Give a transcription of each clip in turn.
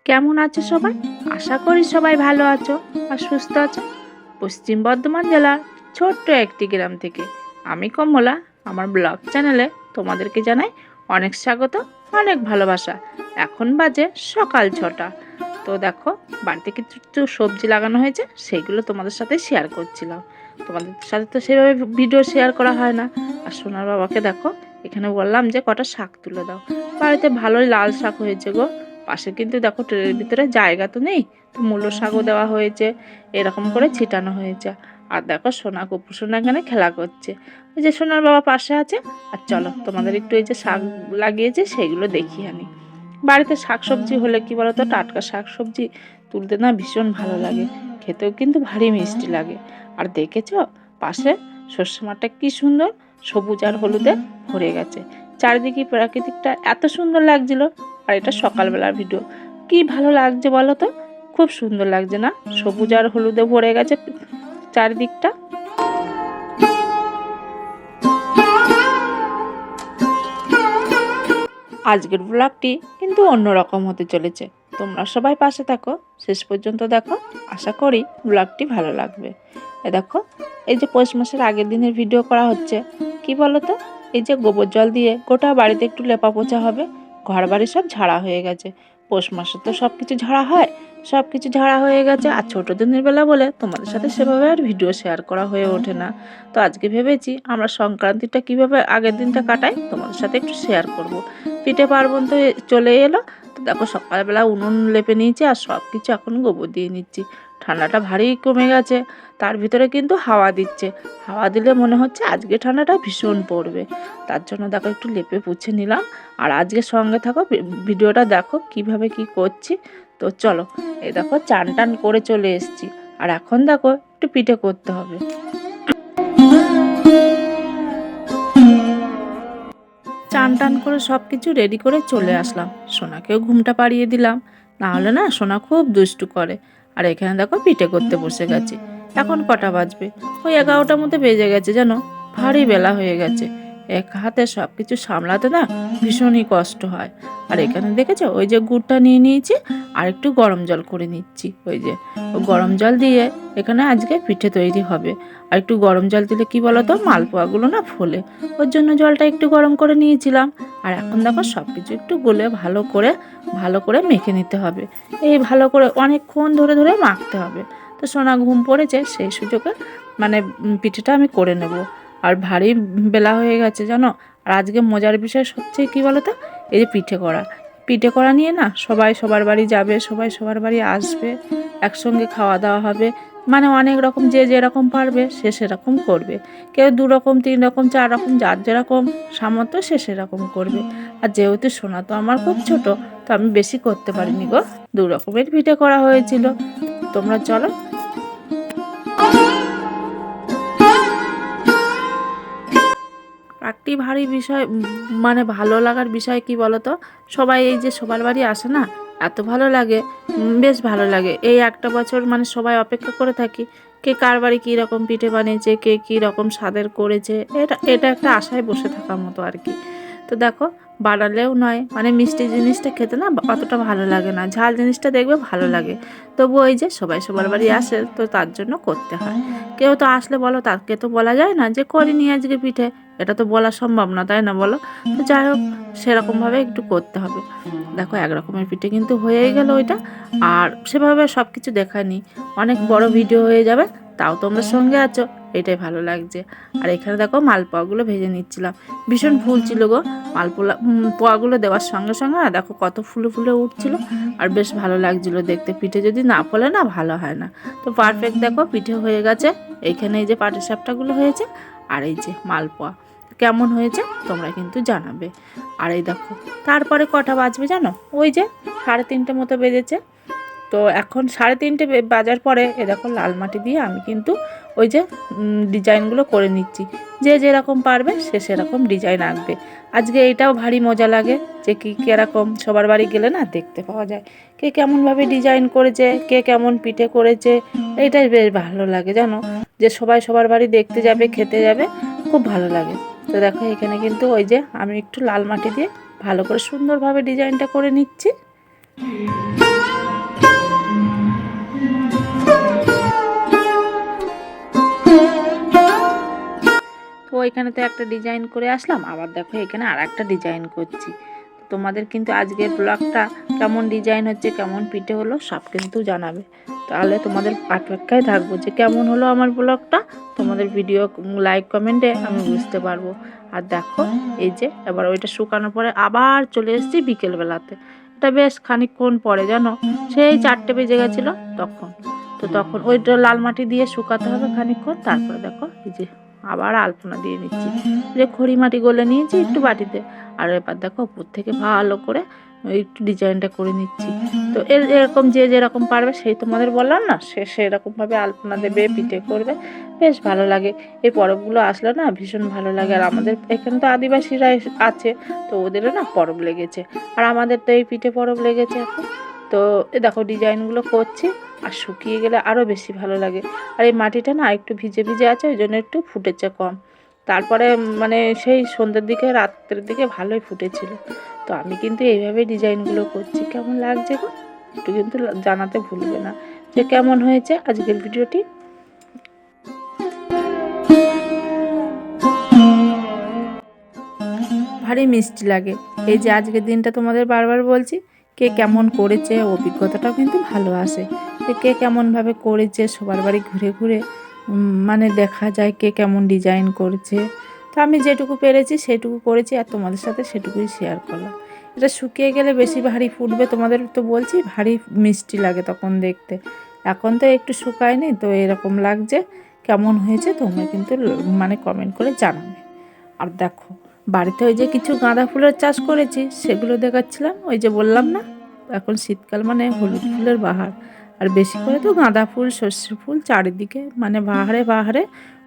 কেমন আছো সবাই? আশা করি সবাই ভালো আছো আর সুস্থ আছো। পশ্চিম বর্ধমান জেলার ছোট্ট একটি গ্রাম থেকে আমি কমলা আমার ব্লগ চ্যানেলে তোমাদেরকে জানাই অনেক স্বাগত, অনেক ভালোবাসা। এখন বাজে সকাল 6টা। তো দেখো, বাড়িতে কিছু সবজি লাগানো হয়েছে, সেইগুলো তোমাদের সাথে শেয়ার করছিলাম। তোমাদের সাথে তো সেভাবে ভিডিও শেয়ার করা হয় না। আর সোনার বাবাকে দেখো, এখানে বললাম যে কটা শাক তুলে দাও। বাড়িতে ভালোই লাল শাক হয়েছে গো। পাশে কিন্তু দেখো ট্রের ভিতরে জায়গা তো নেই, তো মূলো শাকও দেওয়া হয়েছে, এরকম করে ছিটানো হয়েছে। আর দেখো সোনা কুপু সোনা এখানে খেলা করছে। ওই যে সোনার বাবা পাশে আছে। আর চলো তোমাদের একটু এই যে শাক লাগিয়েছে সেইগুলো দেখিয়ে আনি। বাড়িতে শাক সবজি হলে কি বলতো, টাটকা শাক সবজি তুলতে না ভীষণ ভালো লাগে, খেতেও কিন্তু ভারী মিষ্টি লাগে। আর দেখেছ পাশে সর্ষে মাঠটা কি সুন্দর সবুজ আর হলুদে ভরে গেছে। চারিদিকে প্রাকৃতিকটা এত সুন্দর লাগছিল। আর এটা সকালবেলার ভিডিও, কি ভালো লাগছে বলো তো, খুব সুন্দর লাগছে না? সবুজ আর হলুদে ভরে গেছে চারিদিকটা। আজকের ব্লগটি কিন্তু অন্যরকম হতে চলেছে। তোমরা সবাই পাশে থাকো, শেষ পর্যন্ত দেখো, আশা করি ব্লগটি ভালো লাগবে। দেখো, এই যে পৌষ মাসের আগের দিনের ভিডিও করা হচ্ছে। কি বলো তো, এই যে গোবর জল দিয়ে গোটা বাড়িতে একটু লেপা পোছা হবে। ঘর বাড়ি সব ঝাড়া হয়ে গেছে। পৌষ মাসে তো সব কিছু ঝাড়া হয়, সব কিছু ঝাড়া হয়ে গেছে। আর ছোটো দিনের বেলা বলে তোমাদের সাথে সেভাবে আর ভিডিও শেয়ার করা হয়ে ওঠে না। তো আজকে ভেবেছি আমরা সংক্রান্তিটা কীভাবে আগের দিনটা কাটাই তোমাদের সাথে একটু শেয়ার করব। পিঠে পার্বণ তো চলে এলো। তো দেখো সকালবেলা উনুন লেপে নিয়েছি আর সব কিছু এখন গোবর দিয়ে নিচ্ছি। ঠান্ডাটা ভারী কমে গেছে, তার ভিতরে কিন্তু হাওয়া দিচ্ছে। হাওয়া দিলে মনে হচ্ছে আজকে ঠান্ডাটা ভীষণ পড়বে। তার জন্য দেখো একটু লেপে পুছে নিলাম। আর আজকে সঙ্গে থাকো, ভিডিওটা দেখো কিভাবে কি করছি। তো চলো, এই দেখো চান টান করে চলে এসেছি। আর এখন দেখো একটু পিঠে করতে হবে। চান টান করে সব কিছু রেডি করে চলে আসলাম। সোনাকেও ঘুমটা পাড়িয়ে দিলাম, না হলে না সোনা খুব দুষ্টু করে। আর এখানে দেখো পিঠে করতে বসে গেছি। এখন কটা বাজবে? ওই 11টার মধ্যে বেজে গেছে জানো, ভারী বেলা হয়ে গেছে। এক হাতে সব কিছু সামলাতে না ভীষণই কষ্ট হয়। আর এখানে দেখেছো ওই যে গুড়টা নিয়ে নিয়েছি, আর একটু গরম জল করে নিচ্ছি। ওই যে গরম জল দিয়ে এখানে আজকে পিঠে তৈরি হবে। আর একটু গরম জল দিলে কি বলতো, মালপোয়াগুলো না ফোলে, ওর জন্য জলটা একটু গরম করে নিয়েছিলাম। আর এখন দেখো সব কিছু একটু গলে ভালো করে মেখে নিতে হবে। এই ভালো করে অনেকক্ষণ ধরে ধরে মাখতে হবে। তো সোনা ঘুম পড়েছে, সেই সুযোগে মানে পিঠেটা আমি করে নেব। আর ভারী বেলা হয়ে গেছে জানো। আর আজকে মজার বিষয় হচ্ছে কি বলতো, এই যে পিঠে করা নিয়ে না সবাই সবার বাড়ি যাবে, সবাই সবার বাড়ি আসবে, একসঙ্গে খাওয়া দাওয়া হবে। মানে অনেক রকম, যে যেরকম পারবে সে সেরকম করবে। কেউ 2 রকম 3 রকম 4 রকম, যার যেরকম সামর্থ্য সে সেরকম করবে। আর যেহেতু সোনা তো আমার খুব ছোট, তো আমি বেশি করতে পারিনি গো, 2 রকমের পিঠে করা হয়েছিল। তোমরা চলো। একটি ভারী বিষয়, মানে ভালো লাগার বিষয় কি বলতো, সবাই এই যে সবার বাড়ি আসে না, এত ভালো লাগে, বেশ ভালো লাগে। এই একটা বছর মানে সবাই অপেক্ষা করে থাকি, কে কার বাড়ি কী রকম পিঠে বানিয়েছে, কে কী রকম স্বাদের করেছে। এটা একটা আশায় বসে থাকার মতো আর কি। তো দেখো, বাড়ালেও নয়, মানে মিষ্টি জিনিসটা খেতে না অতটা ভালো লাগে না, ঝাল জিনিসটা দেখবে ভালো লাগে। তবু ওই যে সবাই সবার বাড়ি আসে, তো তার জন্য করতে হয়। কেউ তো আসলে বলো, তাকে তো বলা যায় না যে করিনি আজকে পিঠে, এটা তো বলা সম্ভব না, তাই না বলো? তো যাই হোক, সেরকমভাবে একটু করতে হবে। দেখো এক রকমের পিঠে কিন্তু হয়েই গেল ওইটা। আর সেভাবে সব কিছু দেখায়নি, অনেক বড় ভিডিও হয়ে যাবে। তাও তোমরা সঙ্গে আছো, এটাই ভালো লাগছে। আর এখানে দেখো মালপোয়াগুলো ভেজে নিচ্ছিলাম, ভীষণ ফুল ছিল গো। পোয়াগুলো দেওয়ার সঙ্গে সঙ্গে না দেখো কত ফুলে ফুলে উঠছিল। আর বেশ ভালো লাগছিল দেখতে। পিঠে যদি না ফলে না ভালো হয় না। তো পারফেক্ট দেখো পিঠে হয়ে গেছে। এইখানে এই যে পাটিসাপটাগুলো হয়েছে, আর এই যে মালপোয়া কেমন হয়েছে তোমরা কিন্তু জানাবে। আর এই দেখো তারপরে কটা বাজবে জানো, ওই যে 3:30 মতো বেজেছে। তো এখন 3:30 বাজার পরে এ দেখো লাল মাটি দিয়ে আমি কিন্তু ওই যে ডিজাইনগুলো করে নিচ্ছি। যে যেরকম পারবে সে সেরকম ডিজাইন আঁকবে। আজকে এটাও ভারী মজা লাগে যে কী কীরকম সবার বাড়ি গেলে না দেখতে পাওয়া যায়, কে কেমনভাবে ডিজাইন করেছে, কে কেমন পিঠে করেছে। এইটাই বেশ ভালো লাগে জানো, যে সবাই সবার বাড়ি দেখতে যাবে, খেতে যাবে, খুব ভালো লাগে। তো দেখো এখানে কিন্তু ওই যে আমি একটু লাল মাটি দিয়ে ভালো করে সুন্দরভাবে ডিজাইনটা করে নিচ্ছি। এখানে তো একটা ডিজাইন করে আসলাম, আবার দেখো এখানে আর একটা ডিজাইন করছি। তোমাদের কিন্তু আজকের ব্লগটা কেমন ডিজাইন হচ্ছে, কেমন পিঠে হলো সব কিন্তু জানাবে। তাহলে তোমাদের অপেক্ষায় থাকবো যে কেমন হলো আমার ব্লগটা। তোমাদের ভিডিও লাইক কমেন্টে আমি বুঝতে পারবো। আর দেখো এই যে এবার ওইটা শুকানোর পরে আবার চলে এসেছি বিকেলবেলাতে। এটা বেশ খানিকক্ষণ পরে জানো, সেই 4টে বেজে গেছিলো তখন। তো তখন ওইটা লাল মাটি দিয়ে শুকাতে হবে খানিকক্ষণ, তারপরে দেখো এই যে আবার আলপনা দিয়ে নিচ্ছি। যে খড়ি মাটি গলে নিয়েছি একটু বাটিতে, আর এবার দেখো উপর থেকে ভালো করে একটু ডিজাইনটা করে নিচ্ছি। তো এরকম যে যেরকম পারবে, সেই তোমাদের বললাম না, সেরকমভাবে আলপনা দেবে, পিঠে করবে, বেশ ভালো লাগে। এই পরবগুলো আসলে না ভীষণ ভালো লাগে। আর আমাদের এখানে তো আদিবাসীরা আছে, তো ওদেরও না পরব লেগেছে, আর আমাদের তো এই পিঠে পরব লেগেছে এখন। তো দেখো ডিজাইনগুলো করছি, আর শুকিয়ে গেলে আরও বেশি ভালো লাগে। আর এই মাটিটা না একটু ভিজে ভিজে আছে, ওই জন্য একটু ফুটেছে কম। তারপরে মানে সেই সন্ধ্যের দিকে রাত্রের দিকে ভালোই ফুটেছিল। তো আমি কিন্তু এইভাবেই ডিজাইনগুলো করছি। কেমন লাগছে গো একটু কিন্তু জানাতে ভুলবে না যে কেমন হয়েছে আজকের ভিডিওটি। ভারী মিষ্টি লাগে। এই যে আজকের দিনটা তোমাদের বারবার বলছি, কে কেমন করেছে অভিজ্ঞতাটাও কিন্তু ভালো আসে। যে কে কেমনভাবে করেছে, সবার বাড়ি ঘুরে ঘুরে মানে দেখা যায় কে কেমন ডিজাইন করেছে। তো আমি যেটুকু পেরেছি সেটুকু করেছি, আর তোমাদের সাথে সেটুকুই শেয়ার করলাম। এটা শুকিয়ে গেলে বেশি ভারী ফুটবে, তোমাদের তো বলছি ভারী মিষ্টি লাগে তখন দেখতে। এখন তো একটু শুকায়নি, তো এরকম লাগছে। কেমন হয়েছে তোমরা কিন্তু মানে কমেন্ট করে জানাবে। আর দেখো বাড়িতে ওই যে কিছু গাঁদা ফুলের চাষ করেছি, সেগুলো দেখাচ্ছিলাম। ওই যে বললাম না এখন শীতকাল মানে হলুদ ফুলের বাহার, আর বেশি করে তো গাঁদা ফুল, সর্ষে ফুল চারিদিকে মানে বাহারে বাহারে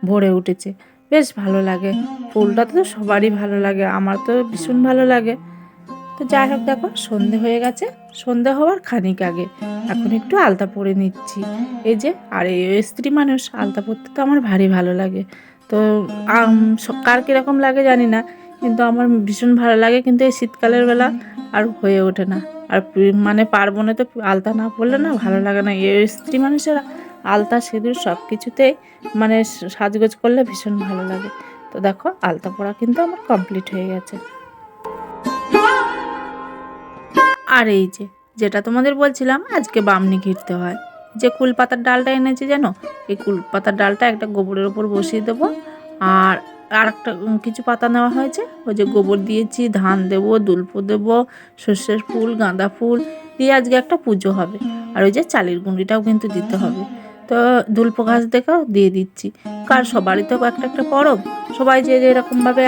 ভরে উঠেছে। বেশ ভালো লাগে। ফুলটা তো সবারই ভালো লাগে, আমার তো ভীষণ ভালো লাগে। তো যাই হোক দেখো সন্ধে হয়ে গেছে, সন্ধে হওয়ার খানিক আগে এখন একটু আলতা পরে নিচ্ছি। এই যে, আর এই স্ত্রী মানুষ আলতা পরতে তো আমার ভারী ভালো লাগে। তো কার কীরকম লাগে জানি না, কিন্তু আমার ভীষণ ভালো লাগে। কিন্তু এই শীতকালের বেলা আর হয়ে ওঠে না। আর মানে পার্বণে তো আলতা না পরলে না ভালো লাগে না। এই স্ত্রী মানুষেরা আলতা সিঁদুর সব কিছুতেই মানে সাজগোজ করলে ভীষণ ভালো লাগে। তো দেখো আলতা পরা কিন্তু আমার কমপ্লিট হয়ে গেছে। আর এই যে যেটা তোমাদের বলছিলাম আজকে বামনি ঘিরতে হয়, যে কুলপাতার ডালটা এনেছি জানো, এই কুলপাতার ডালটা একটা গোবরের ওপর বসিয়ে দেবো। আর আর একটা কিছু পাতা নেওয়া হয়েছে, ওই যে গোবর দিয়েছি, ধান দেবো, দুলপো দেবো, সর্ষের ফুল, গাঁদা ফুল দিয়ে আজকে একটা পুজো হবে। আর ওই যে চালের গুঁড়িটাও কিন্তু দিতে হবে। তো দুলপো ঘাস দেখেও দিয়ে দিচ্ছি। কার সবারই তো একটা একটা পরব, সবাই যে যেরকমভাবে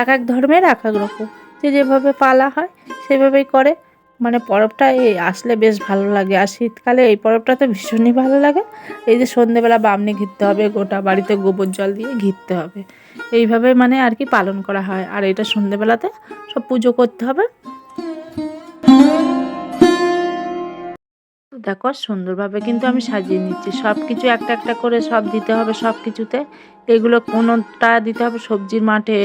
এক এক ধর্মের এক এক রকম, যে যেভাবে পালা হয় সেভাবেই করে। মানে পরবটা এই আসলে বেশ ভালো লাগে। আর শীতকালে এই পরবটা তো ভীষণই ভালো লাগে। এই যে সন্ধেবেলা বামনি ঘিরতে হবে, গোটা বাড়িতে গোবর জল দিয়ে ঘিরতে হবে, এইভাবে মানে আর কি পালন করা হয়। আর এটা সন্ধেবেলাতে সব পুজো করতে হবে। দেখো সুন্দরভাবে কিন্তু আমি সাজিয়ে নিচ্ছি, সব কিছু একটা একটা করে সব দিতে হবে সব কিছুতে। এগুলো কোনোটা দিতে হবে সবজির মাঠে,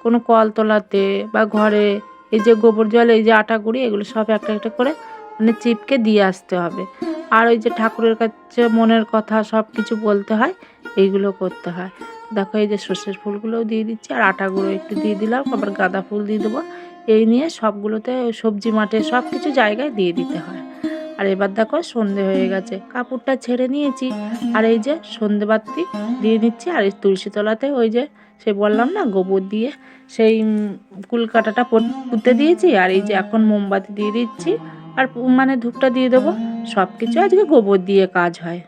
কোনো কলতলাতে বা ঘরে। এই যে গোবর জল, এই যে আটা গুঁড়ি, এগুলো সব একটা একটা করে মানে চিপকে দিয়ে আসতে হবে। আর ওই যে ঠাকুরের কাছে মনের কথা সব কিছু বলতে হয়, এইগুলো করতে হয়। দেখো এই যে সর্ষের ফুলগুলোও দিয়ে দিচ্ছি, আর আটা গুঁড়ো একটু দিয়ে দিলাম, আবার গাঁদা ফুল দিয়ে দেবো। এই নিয়ে সবগুলোতে সবজি মাঠে সব কিছু জায়গায় দিয়ে দিতে হয়। আর এবার দেখো সন্ধে হয়ে গেছে, কাপড়টা ছেড়ে নিয়েছি, আর এই যে সন্ধে বাতি দিয়ে নিচ্ছি। আর এই তুলসী তলাতে ওই যে সে বললাম না গোবর দিয়ে সেই কুলকাটাটা পুঁতে দিয়েছি। আর এই যে এখন মোমবাতি দিয়ে দিচ্ছি, আর মানে ধূপটা দিয়ে দেবো। সব কিছু আজকে গোবর দিয়ে কাজ হয়।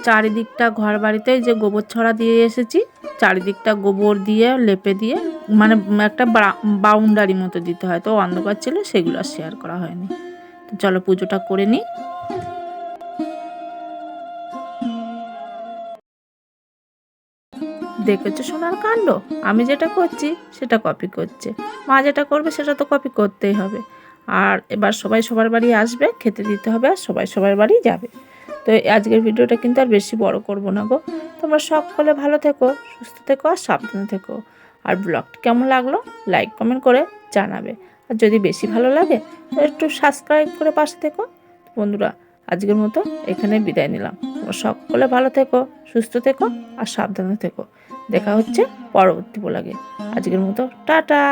চারিদিকটা ঘর বাড়িতে যে গোবর ছড়া দিয়ে এসেছি, চারিদিকটা গোবর দিয়ে লেপে দিয়ে মানে একটা বাউন্ডারি মতো দিতে হয়। তো অন্ধকার ছিল, সেগুলো আর শেয়ার করা হয়নি। তো চলো পুজোটা করে নিই। দেখেছো সোনার কাণ্ড, আমি যেটা করছি সেটা কপি করছে, মা যেটা করবে সেটা তো কপি করতেই হবে। আর এবার সবাই সবার বাড়ি আসবে, খেতে দিতে হবে, আর সবাই সবার বাড়ি যাবে। তো আজকের ভিডিওটা কিন্তু আর বেশি বড় করব না গো। তোমরা সকলে ভালো থেকো, সুস্থ থেকো, আর সাবধানে থেকো। আর ব্লগটি কেমন লাগলো লাইক কমেন্ট করে জানাবে। আর যদি বেশি ভালো লাগে তো একটু সাবস্ক্রাইব করে পাশে থেকো। বন্ধুরা আজকের মতো এখানে বিদায় নিলাম। তোমরা সকলে ভালো থেকো, সুস্থ থেকো আর সাবধানে থেকো। দেখা হচ্ছে পরবর্তী ব্লগে। আজকের মতো টাটা।